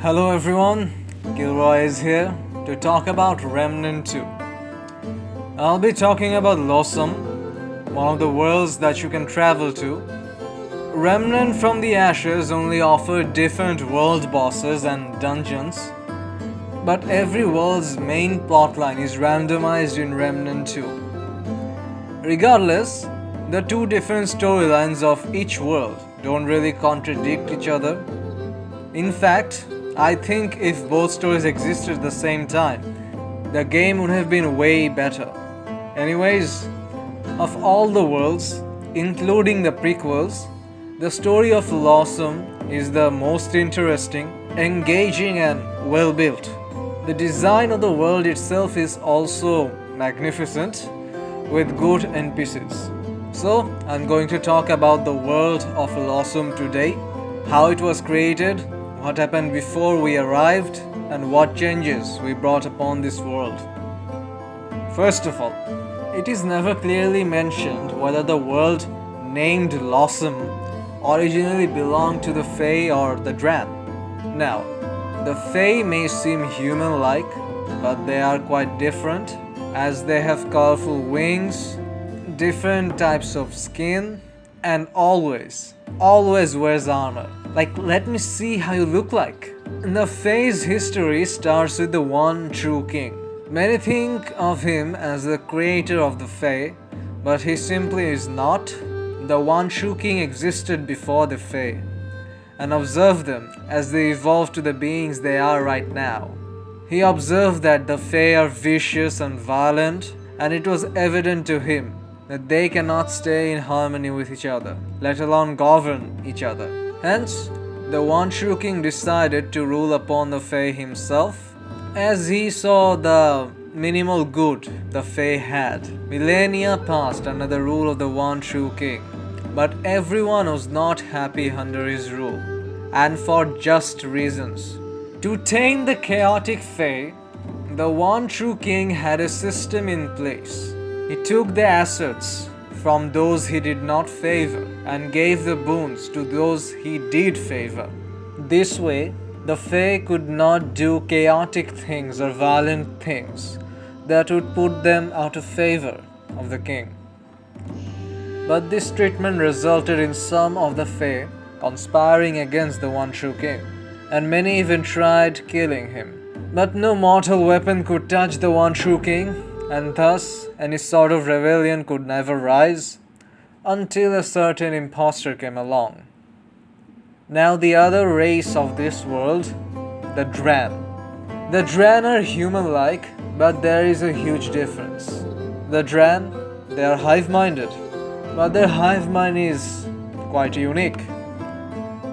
Hello everyone, Gilroy is here to talk about Remnant 2. I'll be talking about Losomn, one of the worlds that you can travel to. Remnant from the Ashes only offered different world bosses and dungeons, but every world's main plotline is randomized in Remnant 2. Regardless, the two different storylines of each world don't really contradict each other. In fact, I think if both stories existed at the same time, the game would have been way better. Anyways, of all the worlds, including the prequels, the story of Losomn is the most interesting, engaging and well built. The design of the world itself is also magnificent, with good NPCs. So, I'm going to talk about the world of Losomn today, how it was created, what happened before we arrived, and what changes we brought upon this world. First of all, it is never clearly mentioned whether the world named Losomn originally belonged to the Fae or the Dran. Now, the Fae may seem human-like, but they are quite different, as they have colorful wings, different types of skin, and always wears armor. Like, let me see how you look like. The Fae's history starts with the one true king. Many think of him as the creator of the Fae, but he simply is not. The one true king existed before the Fae, and observed them as they evolved to the beings they are right now. He observed that the Fae are vicious and violent, and it was evident to him that they cannot stay in harmony with each other, let alone govern each other. Hence, the one true king decided to rule upon the Fae himself, as he saw the minimal good the Fae had. Millennia passed under the rule of the one true king, but everyone was not happy under his rule, and for just reasons. To tame the chaotic Fae, the one true king had a system in place. He took the assets from those he did not favor and gave the boons to those he did favor. This way, the Fae could not do chaotic things or violent things that would put them out of favor of the king. But this treatment resulted in some of the Fae conspiring against the one true king, and many even tried killing him. But no mortal weapon could touch the one true king, and thus any sort of rebellion could never rise until a certain impostor came along. Now the other race of this world, the Dran. The Dran are human-like, but there is a huge difference. The Dran, they are hive-minded, but their hive mind is quite unique.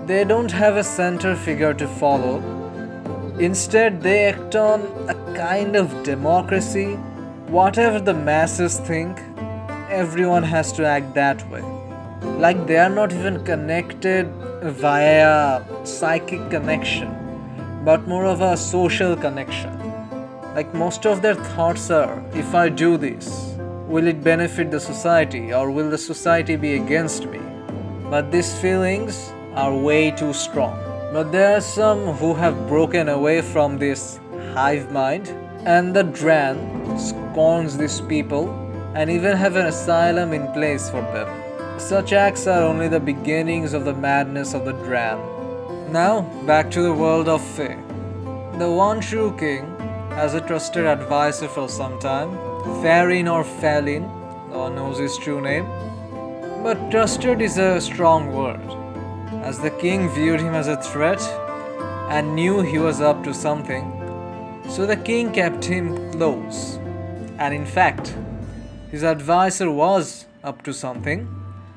They don't have a center figure to follow. Instead, they act on a kind of democracy. Whatever the masses think, everyone has to act that way. Like they are not even connected via psychic connection, but more of a social connection. Like most of their thoughts are, if I do this, will it benefit the society or will the society be against me? But these feelings are way too strong. But there are some who have broken away from this hive mind, and the Dran scorns these people and even have an asylum in place for them. Such acts are only the beginnings of the madness of the Dran. Now, back to the world of Fae. The one true king has a trusted advisor for some time, Farin or Falin, no one knows his true name. But trusted is a strong word, as the king viewed him as a threat and knew he was up to something. So the king kept him close, and in fact, his advisor was up to something.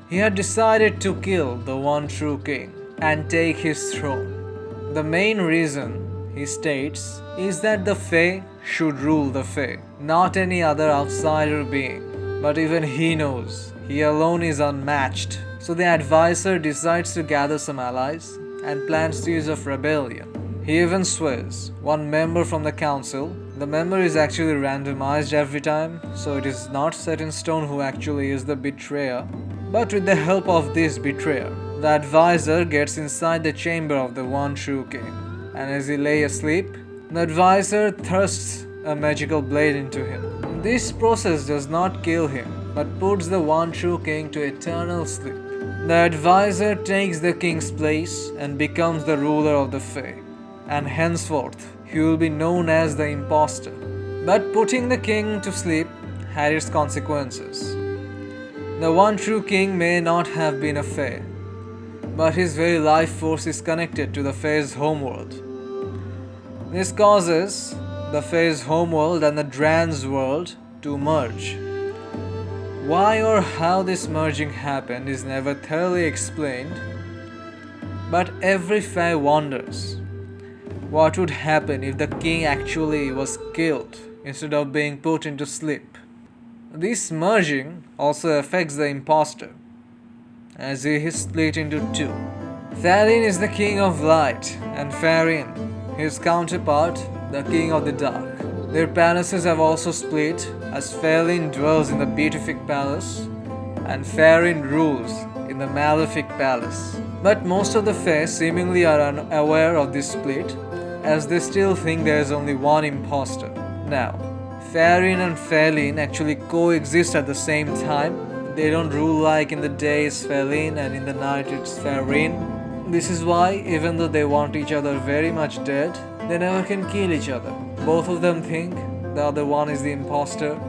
He had decided to kill the one true king and take his throne. The main reason, he states, is that the Fae should rule the Fae, not any other outsider being. But even he knows he alone is unmatched. So the advisor decides to gather some allies and plans to use of rebellion. He even swears one member from the council. The member is actually randomized every time, so it is not set in stone who actually is the betrayer. But with the help of this betrayer, the advisor gets inside the chamber of the one true king and as he lay asleep, the advisor thrusts a magical blade into him. This process does not kill him, but puts the one true king to eternal sleep. The advisor takes the king's place and becomes the ruler of the Fae, and henceforth he will be known as the impostor. But putting the king to sleep had its consequences. The one true king may not have been a Fae, but his very life force is connected to the Fae's homeworld. This causes the Fae's homeworld and the Dran's world to merge. Why or how this merging happened is never thoroughly explained, but every Fae wonders what would happen if the king actually was killed instead of being put into sleep. This merging also affects the impostor, as he is split into two. Thalin is the king of light, and Farin, his counterpart, the king of the dark. Their palaces have also split, as Thalin dwells in the Beatific Palace, and Farin rules in the Malefic Palace. But most of the Fae seemingly are unaware of this split, as they still think there is only one impostor. Now, Farin and Thalin actually coexist at the same time. They don't rule like in the day it's Thalin and in the night it's Farin. This is why, even though they want each other very much dead, they never can kill each other. Both of them think the other one is the imposter.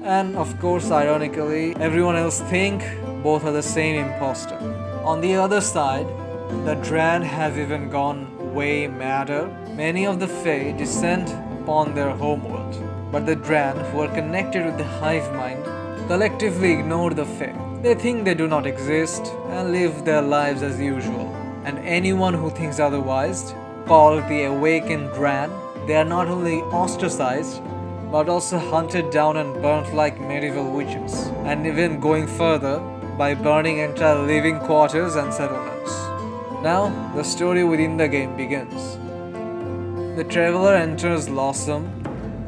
And of course, ironically, everyone else think both are the same imposter. On the other side, the Dran have even gone way madder. Many of the Fae descend upon their homeworld, but the Dran, who are connected with the hive mind, collectively ignore the Fae. They think they do not exist and live their lives as usual. And anyone who thinks otherwise, called the awakened Dran, they are not only ostracized, but also hunted down and burnt like medieval witches, and even going further by burning entire living quarters and settlements. Now, the story within the game begins. The traveler enters Losomn,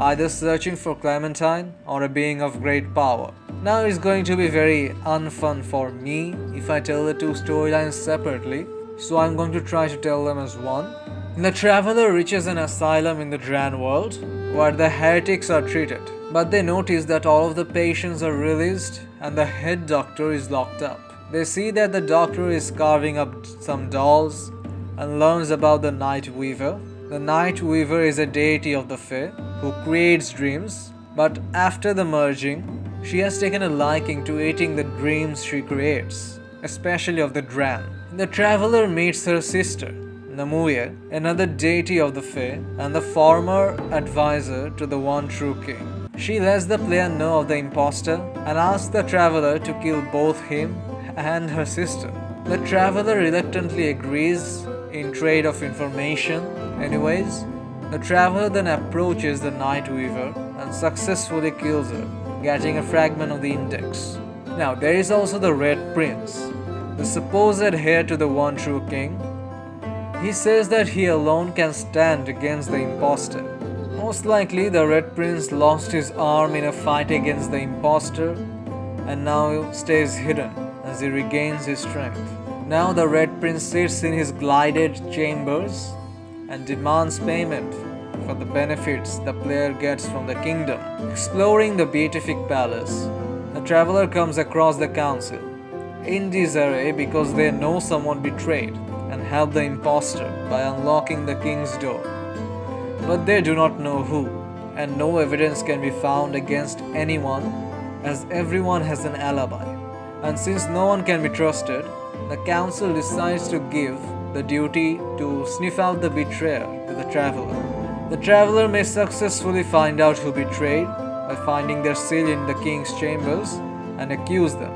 either searching for Clementine or a being of great power. Now it's going to be very unfun for me if I tell the two storylines separately, so I'm going to try to tell them as one. The traveler reaches an asylum in the Dran world, where the heretics are treated, but they notice that all of the patients are released and the head doctor is locked up. They see that the doctor is carving up some dolls and learns about the Night Weaver. The Night Weaver is a deity of the Fae who creates dreams, but after the merging, she has taken a liking to eating the dreams she creates, especially of the Dran. The traveler meets her sister, Namuye, another deity of the Fae and the former advisor to the one true king. She lets the player know of the impostor and asks the traveler to kill both him and her sister. The traveler reluctantly agrees in trade of information. Anyways, the traveler then approaches the Night Weaver and successfully kills her, getting a fragment of the index. Now, there is also the Red Prince, the supposed heir to the one true king. He says that he alone can stand against the impostor. Most likely, the Red Prince lost his arm in a fight against the impostor and now stays hidden as he regains his strength. Now the Red Prince sits in his glided chambers and demands payment for the benefits the player gets from the kingdom. Exploring the Beatific Palace, the traveler comes across the council in disarray because they know someone betrayed and helped the impostor by unlocking the king's door. But they do not know who, and no evidence can be found against anyone as everyone has an alibi. And since no one can be trusted, the council decides to give the duty to sniff out the betrayer to the traveler. The traveler may successfully find out who betrayed by finding their seal in the king's chambers and accuse them.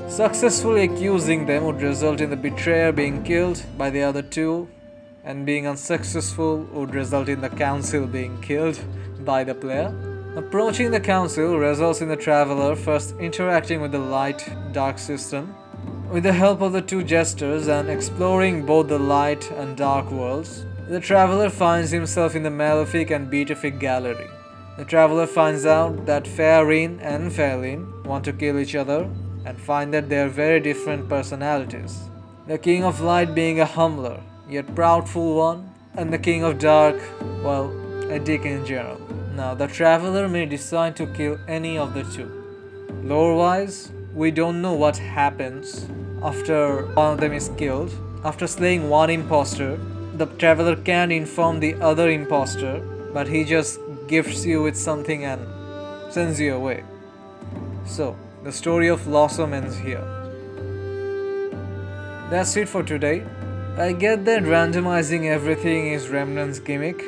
Successfully accusing them would result in the betrayer being killed by the other two, and being unsuccessful would result in the council being killed by the player. Approaching the council results in the traveler first interacting with the light-dark system with the help of the two jesters and exploring both the light and dark worlds. The traveler finds himself in the Malefic and Beatific gallery. The traveler finds out that Farin and Thalin want to kill each other and find that they are very different personalities. The King of Light being a humbler, yet proudful one, and the King of Dark, well, a dick in general. Now, the Traveler may decide to kill any of the two. Lore-wise, we don't know what happens after one of them is killed. After slaying one imposter, the Traveler can inform the other imposter, but he just gifts you with something and sends you away. So, the story of Losomn ends here. That's it for today. I get that randomizing everything is Remnant's gimmick,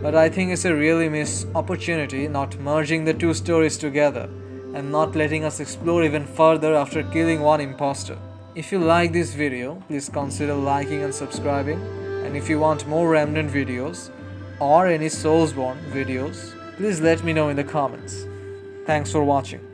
but I think it's a really missed opportunity not merging the two stories together and not letting us explore even further after killing one imposter. If you like this video, please consider liking and subscribing, and if you want more Remnant videos or any Soulsborne videos, please let me know in the comments. Thanks for watching.